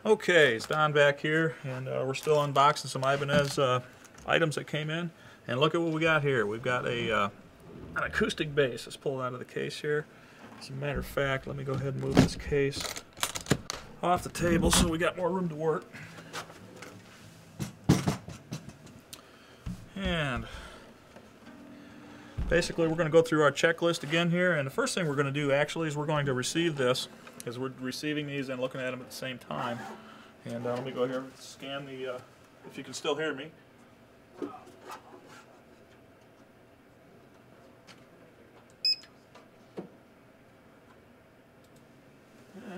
Okay, it's Don back here, and we're still unboxing some Ibanez items that came in. And look at what we got here. We've got an acoustic bass. Let's pull it out of the case here. As a matter of fact, let me go ahead and move this case off the table so we got more room to work. And basically we're going to go through our checklist again here, and the first thing we're going to do actually is we're going to receive this, because we're receiving these and looking at them at the same time. And let me go here and scan the, if you can still hear me.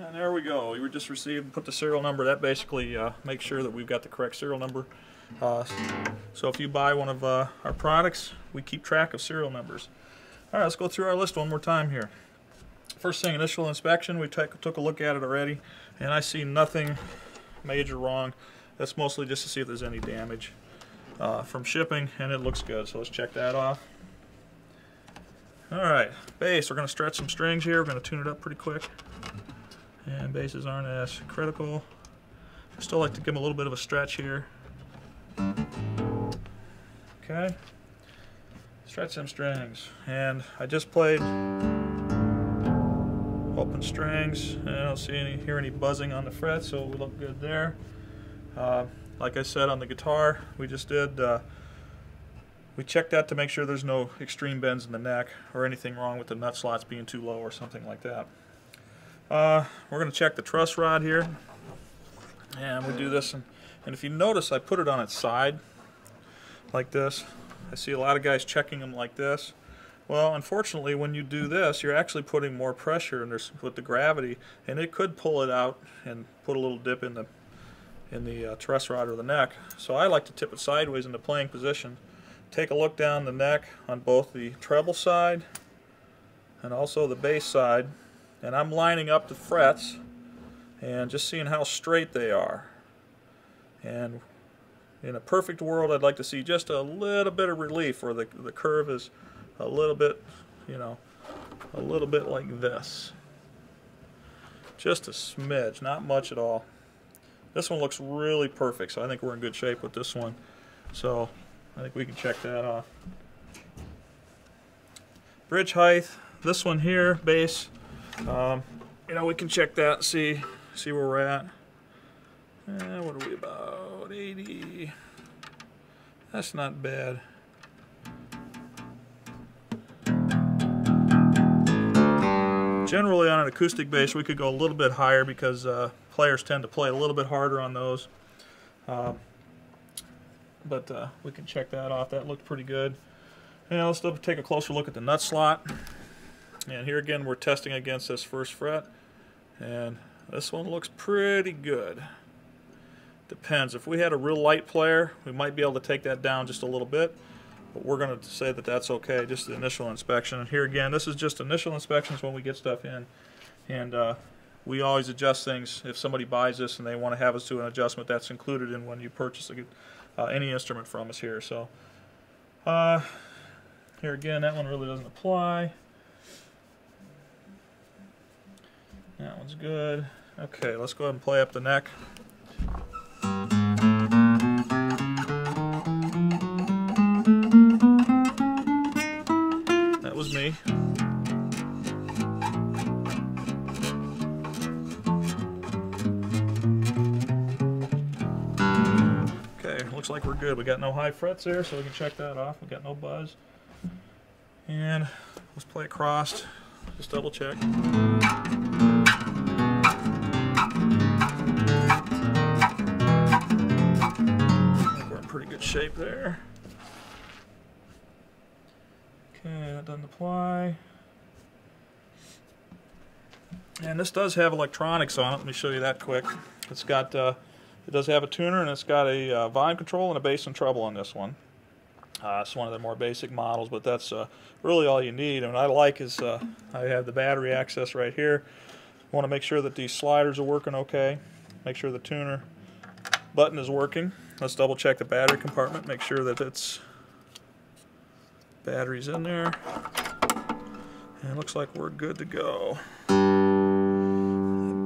And there we go. We were just received, put the serial number. That basically makes sure that we've got the correct serial number. So if you buy one of our products, we keep track of serial numbers. All right, let's go through our list one more time here. First thing, initial inspection. We took a look at it already, and I see nothing major wrong. That's mostly just to see if there's any damage from shipping, and it looks good. So let's check that off. All right, bass. We're going to stretch some strings here. We're going to tune it up pretty quick. And basses aren't as critical. I still like to give them a little bit of a stretch here. Okay. Stretch them strings. And I just played open strings, and I don't hear any buzzing on the fret, so we look good there. Like I said on the guitar, we just did, we checked that to make sure there's no extreme bends in the neck or anything wrong with the nut slots being too low or something like that. We're going to check the truss rod here, and we do this, and if you notice, I put it on its side like this. I see a lot of guys checking them like this. Well, unfortunately, when you do this, you're actually putting more pressure with the gravity, and it could pull it out and put a little dip in the truss rod or the neck. So I like to tip it sideways in the playing position. Take a look down the neck on both the treble side and also the bass side, and I'm lining up the frets and just seeing how straight they are. And in a perfect world, I'd like to see just a little bit of relief where the curve is a little bit, you know, a little bit like this. Just a smidge, not much at all. This one looks really perfect, so I think we're in good shape with this one. So I think we can check that off. Bridge height, this one here, bass, you know, we can check that and see where we're at. What are we, about 80? That's not bad. Generally on an acoustic bass we could go a little bit higher because players tend to play a little bit harder on those. But we can check that off. That looked pretty good. And let's take a closer look at the nut slot. And here again we're testing against this first fret. And this one looks pretty good. Depends. If we had a real light player, we might be able to take that down just a little bit. But we're going to say that that's okay, just the initial inspection. And here again, this is just initial inspections when we get stuff in. And we always adjust things. If somebody buys this and they want to have us do an adjustment, that's included in when you purchase any instrument from us here. So here again, that one really doesn't apply. That one's good. Okay, let's go ahead and play up the neck. That was me. Okay, looks like we're good. We got no high frets there, so we can check that off. We got no buzz. And let's play it crossed. Just double check. Pretty good shape there. Okay, that doesn't apply. And this does have electronics on it. Let me show you that quick. It's got, it does have a tuner, and it's got a volume control and a bass and treble on this one. It's one of the more basic models, but that's really all you need. And what I like is I have the battery access right here. I want to make sure that these sliders are working okay. Make sure the tuner button is working. Let's double check the battery compartment, make sure that it's batteries in there. And it looks like we're good to go.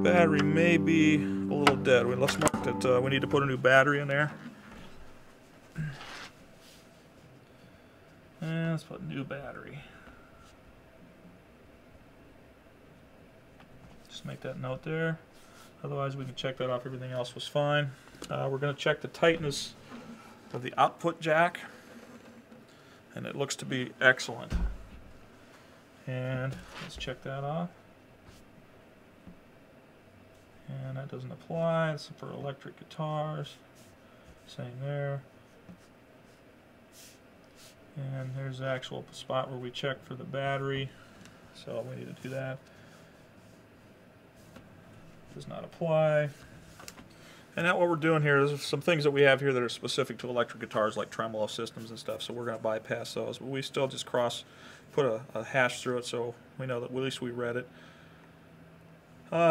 battery may be a little dead. Let's mark that we need to put a new battery in there. And let's put new battery. Just make that note there. Otherwise we can check that off. Everything else was fine. We're going to check the tightness of the output jack. And it looks to be excellent. And let's check that off. And that doesn't apply. It's for electric guitars. Same there. And there's the actual spot where we checked for the battery. So we need to do that. Does not apply. And now what we're doing here is some things that we have here that are specific to electric guitars, like tremolo systems and stuff, so we're going to bypass those. But we still just put a hash through it so we know that at least we read it.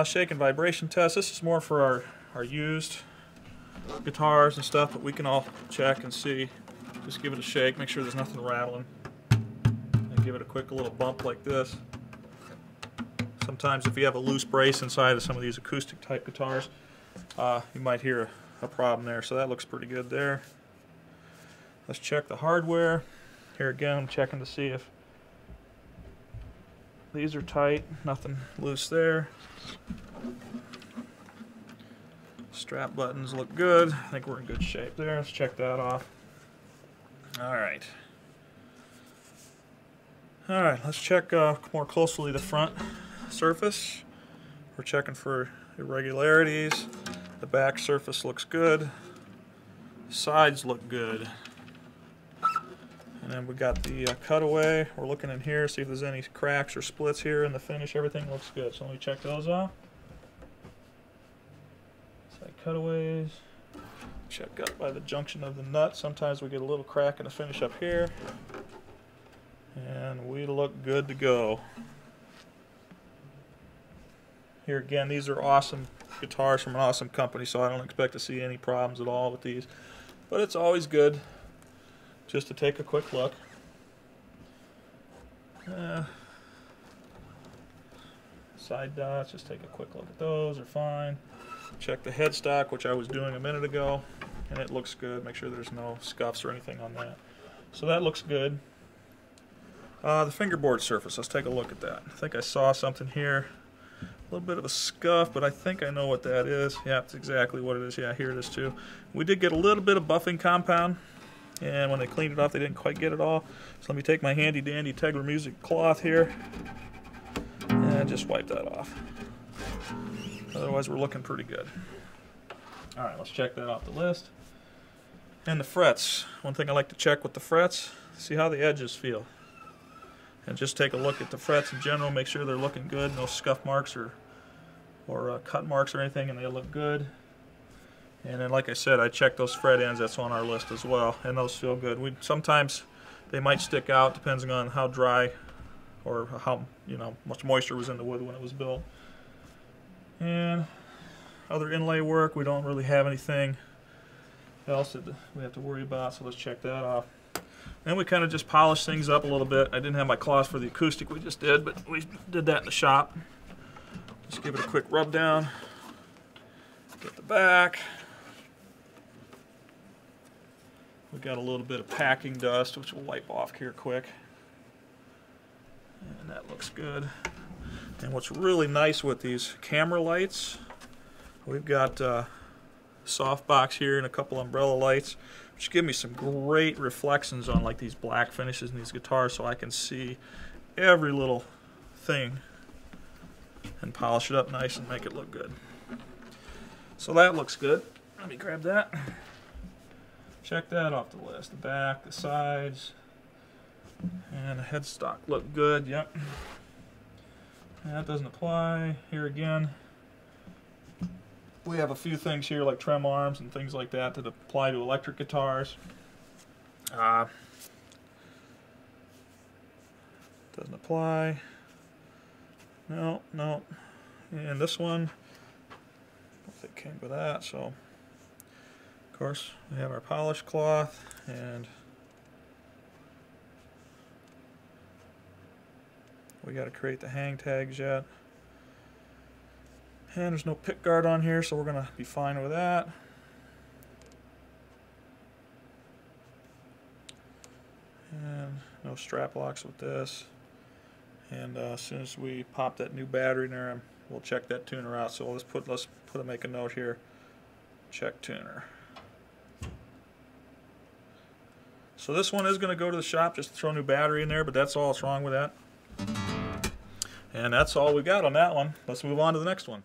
Shake and vibration test. This is more for our used guitars and stuff, but we can all check and see. Just give it a shake, make sure there's nothing rattling, and give it a quick little bump like this. Sometimes if you have a loose brace inside of some of these acoustic type guitars, you might hear a problem there. So that looks pretty good there. Let's check the hardware. Here again, I'm checking to see if these are tight, nothing loose there. Strap buttons look good. I think we're in good shape there. Let's check that off. Alright, let's check more closely the front surface. We're checking for irregularities. The back surface looks good. Sides look good. And then we got the cutaway. We're looking in here, see if there's any cracks or splits here in the finish. Everything looks good. So let me check those off. Side cutaways. Check up by the junction of the nut. Sometimes we get a little crack in the finish up here. And we look good to go. Here again, these are awesome guitars from an awesome company, so I don't expect to see any problems at all with these. But it's always good just to take a quick look. Side dots, just take a quick look at those, are fine. Check the headstock, which I was doing a minute ago, and it looks good. Make sure there's no scuffs or anything on that. So that looks good. The fingerboard surface, let's take a look at that. I think I saw something here. A little bit of a scuff, but I think I know what that is. Yeah, that's exactly what it is. Yeah, here it is too. We did get a little bit of buffing compound, and when they cleaned it off, they didn't quite get it all. So let me take my handy dandy Tegeler music cloth here and just wipe that off. Otherwise, we're looking pretty good. All right, let's check that off the list. And the frets. One thing I like to check with the frets, see how the edges feel. And just take a look at the frets in general, make sure they're looking good, no scuff marks or cut marks or anything, and they look good. And then, like I said, I check those fret ends. That's on our list as well, and those feel good. Sometimes they might stick out, depending on how dry or how much moisture was in the wood when it was built. And other inlay work, we don't really have anything else that we have to worry about, so let's check that off. And we kind of just polish things up a little bit. I didn't have my cloth for the acoustic we just did, but we did that in the shop. Just give it a quick rub down. Get the back. We got a little bit of packing dust, which we'll wipe off here quick. And that looks good. And what's really nice with these camera lights, we've got softbox here and a couple umbrella lights, which give me some great reflections on like these black finishes in these guitars, so I can see every little thing and polish it up nice and make it look good. So that looks good. Let me grab that. Check that off the list. The back, the sides, and the headstock look good. Yep. That doesn't apply. Here again, we have a few things here like trem arms and things like that that apply to electric guitars. Doesn't apply. No. And this one, I don't think it came with that, so of course we have our polish cloth, and we got to create the hang tags yet. And there's no pick guard on here, so we're going to be fine with that. And no strap locks with this. And as soon as we pop that new battery in there, we'll check that tuner out. So make a note here. Check tuner. So this one is going to go to the shop just to throw a new battery in there, but that's all that's wrong with that. And that's all we got on that one. Let's move on to the next one.